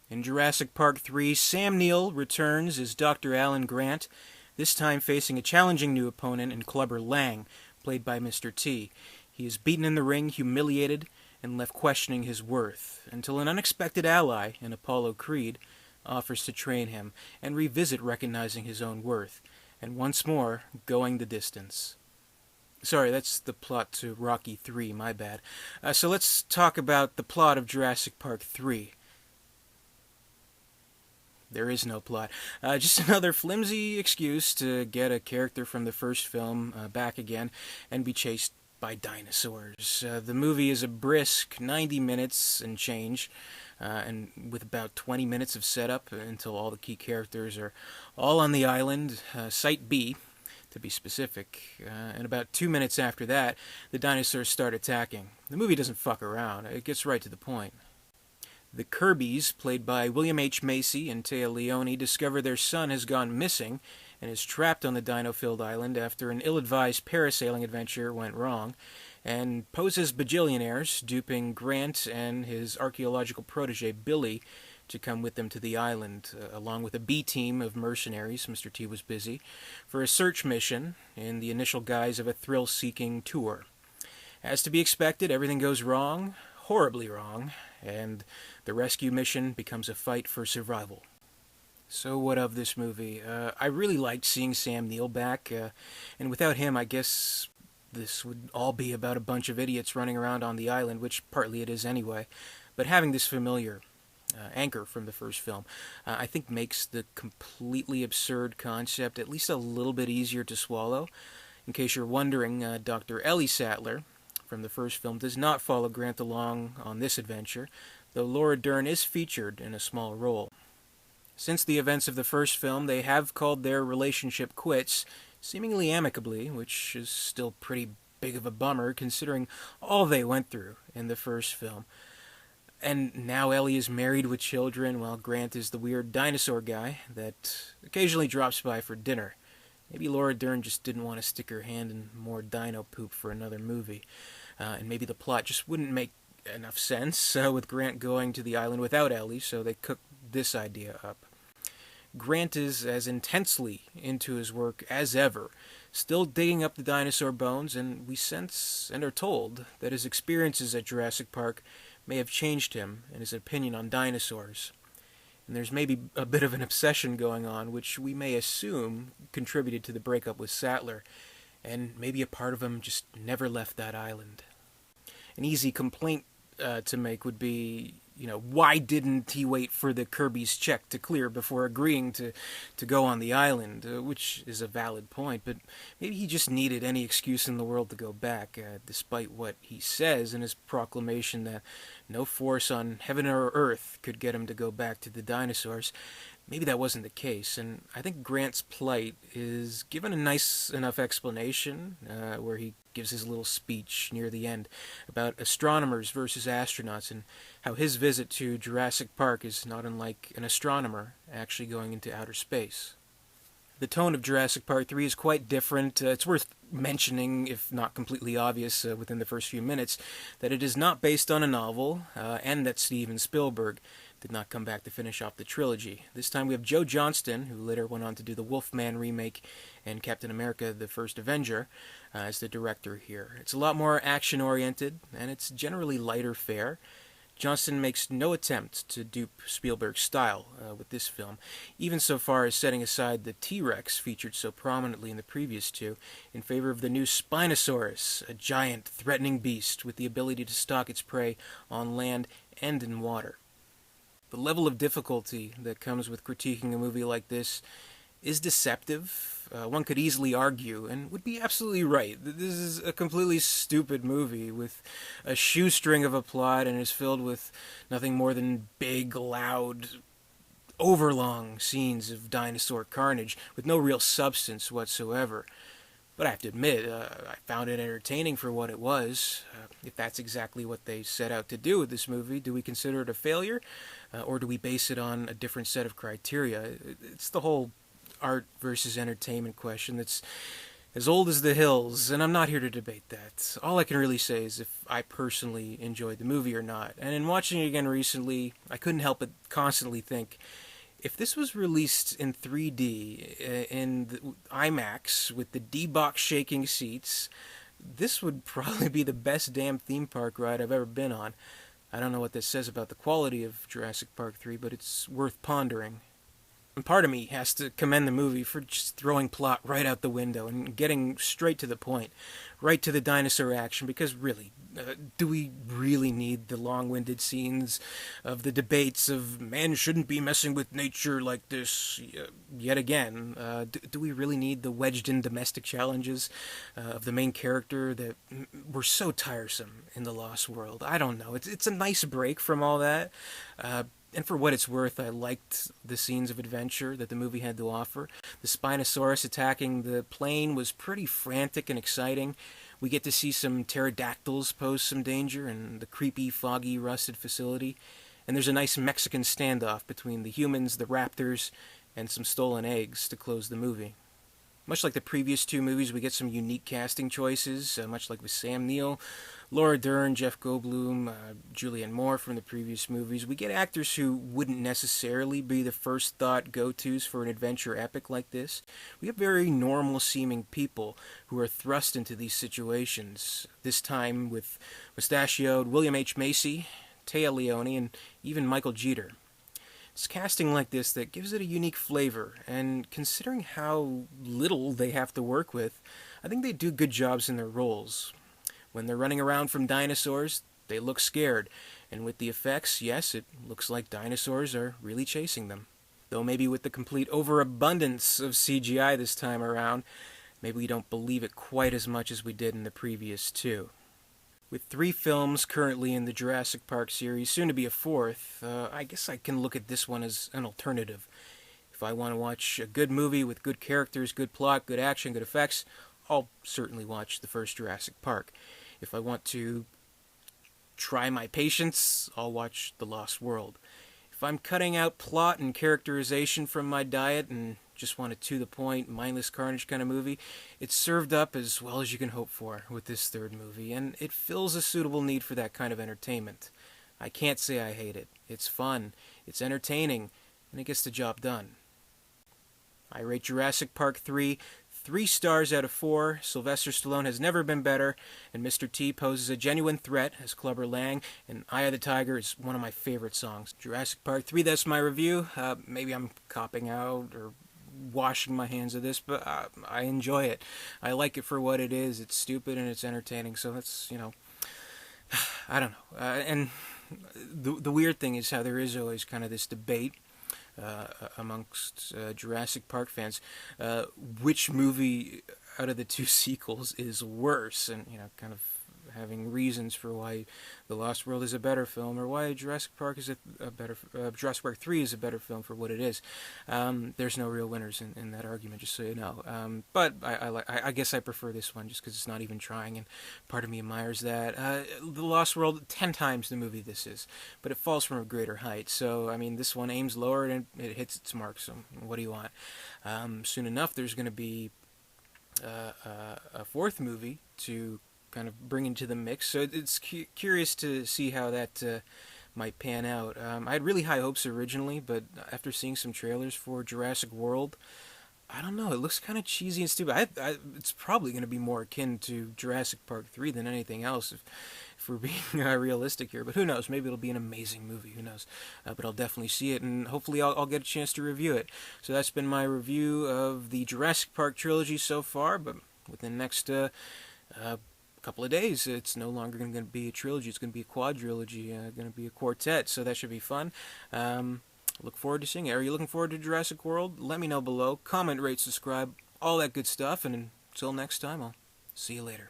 In Jurassic Park 3, Sam Neill returns as Dr. Alan Grant, this time facing a challenging new opponent in Clubber Lang, played by Mr. T. He is beaten in the ring, humiliated, and left questioning his worth, until an unexpected ally in Apollo Creed offers to train him and revisit recognizing his own worth, and once more going the distance. Sorry, that's the plot to Rocky 3, my bad. So let's talk about the plot of Jurassic Park 3. There is no plot. Just another flimsy excuse to get a character from the first film back again and be chased by dinosaurs. The movie is a brisk 90 minutes and change, and with about 20 minutes of setup until all the key characters are all on the island, Site B, to be specific, and about 2 minutes after that, the dinosaurs start attacking. The movie doesn't fuck around. It gets right to the point. The Kirbys, played by William H. Macy and Téa Leoni, discover their son has gone missing and is trapped on the dino-filled island after an ill-advised parasailing adventure went wrong, and pose as bajillionaires, duping Grant and his archaeological protege Billy to come with them to the island, along with a B team of mercenaries, Mr. T was busy, for a search mission in the initial guise of a thrill-seeking tour. As to be expected, everything goes wrong, horribly wrong, and the rescue mission becomes a fight for survival. So what of this movie? I really liked seeing Sam Neill back, and without him, I guess this would all be about a bunch of idiots running around on the island, which partly it is anyway. But having this familiar anchor from the first film, I think makes the completely absurd concept at least a little bit easier to swallow. In case you're wondering, Dr. Ellie Sattler from the first film does not follow Grant along on this adventure, though Laura Dern is featured in a small role. Since the events of the first film, they have called their relationship quits, seemingly amicably, which is still pretty big of a bummer considering all they went through in the first film. And now Ellie is married with children, while Grant is the weird dinosaur guy that occasionally drops by for dinner. Maybe Laura Dern just didn't want to stick her hand in more dino poop for another movie. And maybe the plot just wouldn't make enough sense with Grant going to the island without Ellie, so they cooked this idea up. Grant is as intensely into his work as ever, still digging up the dinosaur bones, and we sense and are told that his experiences at Jurassic Park may have changed him and his opinion on dinosaurs. And there's maybe a bit of an obsession going on, which we may assume contributed to the breakup with Sattler, and maybe a part of him just never left that island. An easy complaint to make would be, why didn't he wait for the Kirbys' check to clear before agreeing to go on the island, which is a valid point, but maybe he just needed any excuse in the world to go back, despite what he says in his proclamation that no force on heaven or earth could get him to go back to the dinosaurs. Maybe that wasn't the case, and I think Grant's plight is given a nice enough explanation, where he gives his little speech near the end about astronomers versus astronauts and how his visit to Jurassic Park is not unlike an astronomer actually going into outer space. The tone of Jurassic Park 3 is quite different. It's worth mentioning, if not completely obvious within the first few minutes, that it is not based on a novel, and that Steven Spielberg did not come back to finish off the trilogy. This time we have Joe Johnston, who later went on to do the Wolfman remake and Captain America the First Avenger, as the director here. It's a lot more action-oriented, and it's generally lighter fare. Johnston makes no attempt to dupe Spielberg's style with this film, even so far as setting aside the T-Rex featured so prominently in the previous two, in favor of the new Spinosaurus, a giant, threatening beast with the ability to stalk its prey on land and in water. The level of difficulty that comes with critiquing a movie like this is deceptive. One could easily argue, and would be absolutely right, that this is a completely stupid movie with a shoestring of a plot and is filled with nothing more than big, loud, overlong scenes of dinosaur carnage with no real substance whatsoever. But I have to admit, I found it entertaining for what it was. If that's exactly what they set out to do with this movie, do we consider it a failure? Or do we base it on a different set of criteria? It's the whole art versus entertainment question that's as old as the hills, and I'm not here to debate that. All I can really say is if I personally enjoyed the movie or not. And in watching it again recently, I couldn't help but constantly think, if this was released in 3D, in the IMAX, with the D-Box shaking seats, this would probably be the best damn theme park ride I've ever been on. I don't know what this says about the quality of Jurassic Park 3, but it's worth pondering. And part of me has to commend the movie for just throwing plot right out the window and getting straight to the point, right to the dinosaur action, because really, do we really need the long-winded scenes of the debates of man shouldn't be messing with nature like this yet again? Do we really need the wedged-in domestic challenges of the main character that were so tiresome in The Lost World? I don't know. It's a nice break from all that. And for what it's worth, I liked the scenes of adventure that the movie had to offer. The Spinosaurus attacking the plane was pretty frantic and exciting. We get to see some pterodactyls pose some danger in the creepy, foggy, rusted facility. And there's a nice Mexican standoff between the humans, the raptors, and some stolen eggs to close the movie. Much like the previous two movies, we get some unique casting choices, much like with Sam Neill, Laura Dern, Jeff Goldblum, Julianne Moore from the previous movies. We get actors who wouldn't necessarily be the first thought go-tos for an adventure epic like this. We have very normal-seeming people who are thrust into these situations, this time with mustachioed William H. Macy, Téa Leoni, and even Michael Jeter. It's casting like this that gives it a unique flavor, and considering how little they have to work with, I think they do good jobs in their roles. When they're running around from dinosaurs, they look scared, and with the effects, yes, it looks like dinosaurs are really chasing them. Though maybe with the complete overabundance of CGI this time around, maybe we don't believe it quite as much as we did in the previous two. With 3 films currently in the Jurassic Park series, soon to be a 4th, I guess I can look at this one as an alternative. If I want to watch a good movie with good characters, good plot, good action, good effects, I'll certainly watch the first Jurassic Park. If I want to try my patience, I'll watch The Lost World. If I'm cutting out plot and characterization from my diet and just want a to-the-point, mindless carnage kind of movie, it's served up as well as you can hope for with this third movie, and it fills a suitable need for that kind of entertainment. I can't say I hate it. It's fun, it's entertaining, and it gets the job done. I rate Jurassic Park 3 3 stars out of 4. Sylvester Stallone has never been better, and Mr. T poses a genuine threat as Clubber Lang, and Eye of the Tiger is one of my favorite songs. Jurassic Park 3, that's my review. Maybe I'm copping out or washing my hands of this, but I enjoy it. I like it for what it is. It's stupid and it's entertaining, so that's, I don't know. And the weird thing is how there is always kind of this debate amongst Jurassic Park fans, which movie out of the 2 sequels is worse, and kind of having reasons for why The Lost World is a better film, or why Jurassic Park is a better Jurassic Park 3 is a better film for what it is. There's no real winners in that argument, just so you know. But I guess I prefer this one just because it's not even trying, and part of me admires that. The Lost World, 10 times the movie this is, but it falls from a greater height. So I mean, this one aims lower and it hits its mark. So what do you want? Soon enough, there's going to be a 4th movie to kind of bring into the mix, so it's curious to see how that might pan out. I had really high hopes originally, but after seeing some trailers for Jurassic World, I don't know, it looks kind of cheesy and stupid. It's probably going to be more akin to Jurassic Park 3 than anything else, if we're being realistic here, but who knows, maybe it'll be an amazing movie, who knows, but I'll definitely see it, and hopefully I'll get a chance to review it. So that's been my review of the Jurassic Park trilogy so far, but within the next couple of days, it's no longer going to be a trilogy, it's going to be a quadrilogy, going to be a quartet, so that should be fun. Look forward to seeing it. Are you looking forward to Jurassic World? Let me know below. Comment, rate, subscribe, all that good stuff, and until next time, I'll see you later.